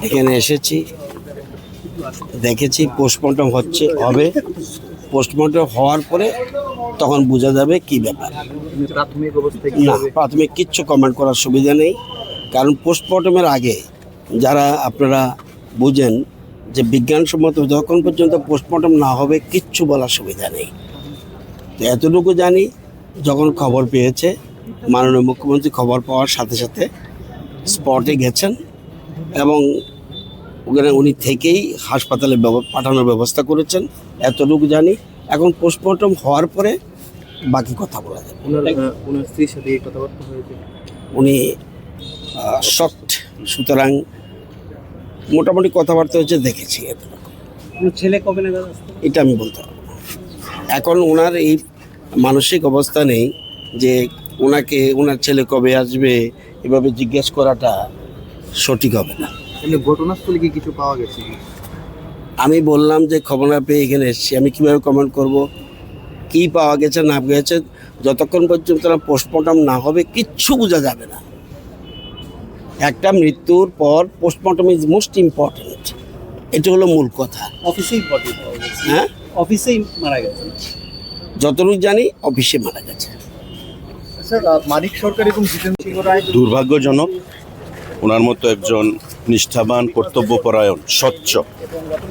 এখানে এসেছি, দেখেছি পোস্টমর্টম হবে। পোস্টমর্টম হওয়ার পরে তখন বোঝা যাবে কি ব্যাপার। না, প্রাথমিক কিচ্ছু কমেন্ট করার সুবিধা নেই, কারণ পোস্টমর্টমের আগে যারা আপনারা বুঝেন যে বিজ্ঞানসম্মত যখন পর্যন্ত পোস্টমর্টম না হবে কিচ্ছু বলার সুবিধা নেই। তো এতটুকু জানি, যখন খবর পেয়েছে মাননীয় মুখ্যমন্ত্রী খবর পাওয়ার সাথে সাথে স্পটে গেছেন এবং ওখানে উনি থেকেই হাসপাতালে পাঠানোর ব্যবস্থা করেছেন, এতটুকু জানি। এখন পোস্টমর্টম হওয়ার পরে বাকি কথা বলা যাবে। ওনার স্ত্রীর সাথে কথাবার্তা হয়েছে, উনি শকড, সুতরাং মোটামুটি কথাবার্তা হচ্ছে, দেখেছি। ছেলে কবে নাগাদ আসবে এটা আমি বলতে পারবো না। এখন ওনার এই মানসিক অবস্থা নেই যে ওনার ছেলে কবে আসবে এভাবে জিজ্ঞেস করাটা সঠিক হবে না। ঘটনাস্থলে কি কিছু পাওয়া গেছে? আমি বললাম যে খবর না পেয়ে এখানে এসেছি, আমি কীভাবে কমেন্ট করব? কি পাওয়া গেছে না গেছে, যতক্ষণ পর্যন্ত পোস্টমর্টম না হবে কিচ্ছু বোঝা যাবে না। একটা মৃত্যুর পর পোস্টমর্টম ইজ মোস্ট ইম্পর্টেন্ট, এটা হলো মূল কথা। অফিসেই হ্যাঁ, অফিসেই মারা গেছে, যতটুকু জানি অফিসে মারা গেছে। স্যার মানিক সরকার এবং জিতেন সিংহ রায় দুর্ভাগ্যজনক। ওনার মতো একজন নিষ্ঠাবান, কর্তব্যপরায়ণ, স্বচ্ছ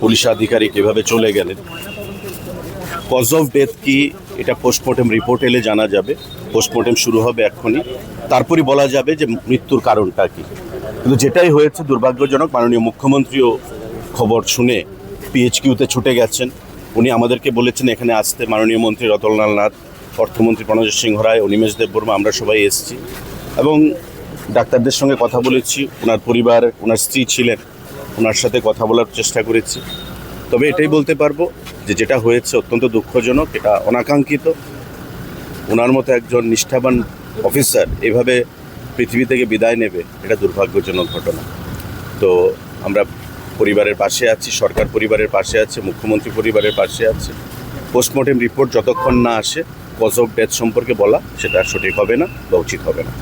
পুলিশ আধিকারিক এভাবে চলে গেলেন। কজ অফ ডেথ কি এটা পোস্টমর্টেম রিপোর্ট এলে জানা যাবে। পোস্টমর্টেম শুরু হবে এক্ষুনি, তারপরই বলা যাবে যে মৃত্যুর কারণটা কি। কিন্তু যেটাই হয়েছে দুর্ভাগ্যজনক। মাননীয় মুখ্যমন্ত্রীও খবর শুনে পিএইচকিউতে ছুটে গেছেন। উনি আমাদেরকে বলেছেন এখানে আসতে। মাননীয় মন্ত্রী রতনলাল নাথ, অর্থমন্ত্রী প্রণজিৎ সিংহ রায়, অনিমেষ দেববর্মা, আমরা সবাই এসেছি এবং ডাক্তারদের সঙ্গে কথা বলেছি। ওনার পরিবার, ওনার স্ত্রী ছিলেন, ওনার সাথে কথা বলার চেষ্টা করেছি। তবে এটাই বলতে পারবো যে যেটা হয়েছে অত্যন্ত দুঃখজনক, এটা অনাকাঙ্ক্ষিত। ওনার মতো একজন নিষ্ঠাবান অফিসার এভাবে পৃথিবী থেকে বিদায় নেবে, এটা দুর্ভাগ্যজনক ঘটনা। তো আমরা পরিবারের পাশে আছি, সরকার পরিবারের পাশে আছে, মুখ্যমন্ত্রী পরিবারের পাশে আছে। পোস্টমর্টেম রিপোর্ট যতক্ষণ না আসে কজ অফ ডেথ সম্পর্কে বলা সেটা সঠিক হবে না বা উচিত হবে না।